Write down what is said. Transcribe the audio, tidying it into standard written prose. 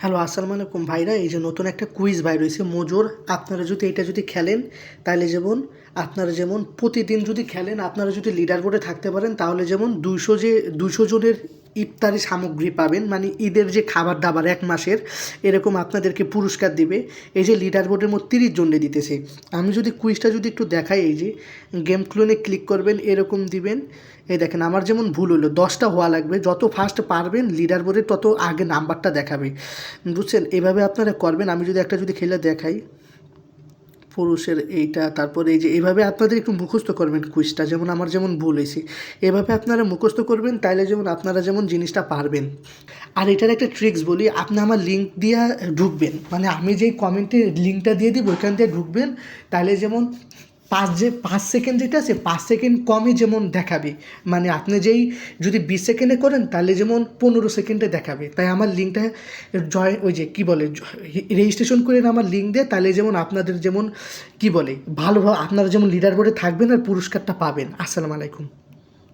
Hello, আসসালামু আলাইকুম ভাইরা। এই যে নতুন একটা কুইজ বাইর হয়েছে মোজোর। আপনারা যদি এটা খেলেন তাহলে যেমন আপনারা যেমন প্রতিদিন যদি খেলেন, আপনারা যদি লিডার বোর্ডে থাকতে পারেন তাহলে যেমন 200 জনের ইফতারি সামগ্রী পাবেন, মানে ঈদের যে খাবার দাবার 1 মাসের এরকম আপনাদেরকে পুরস্কার দিবে। এই যে লিডার বোর্ডের মধ্যে 30 জনে দিতেছে। আমি যদি কুইজটা একটু দেখাই, এই যে গেম ক্লোনে ক্লিক করবেন, এরকম দিবেন। এই দেখেন আমার যেমন ভুল হলো, 10টা হওয়া লাগবে। যত ফার্স্ট পারবেন লিডার বোর্ডে তত আগে নাম্বারটা দেখাবে, বুঝছেন? এভাবে আপনারা করবেন। আমি যদি খেলে দেখাই পুরুষের এইটা, তারপরে এই যে এইভাবে আপনাদের একটু মুখস্থ করবেন কুইজটা, যেমন আমার যেমন ভুল হয়েছে এভাবে আপনারা মুখস্থ করবেন, তাইলে যেমন আপনারা যেমন জিনিসটা পারবেন। আর এটার একটা ট্রিক্স বলি, আপনি আমার লিঙ্ক দিয়ে ঢুকবেন, মানে আমি যেই কমেন্টে লিঙ্কটা দিয়ে দিব ওইখান দিয়ে ঢুকবেন, তাহলে যেমন 5 সেকেন্ড যেটা আছে 5 সেকেন্ড কমে যেমন দেখাবে, মানে আপনি যেই যদি 20 সেকেন্ডে করেন তাহলে যেমন 15 সেকেন্ডে দেখাবে। তাই আমার লিঙ্কটা ওই যে কী বলে রেজিস্ট্রেশন করে আমার লিঙ্ক দেয়, তাহলে যেমন আপনাদের যেমন কী বলে ভালোভাবে আপনারা যেমন লিডার বোর্ডে থাকবেন আর পুরস্কারটা পাবেন। আসসালামু আলাইকুম।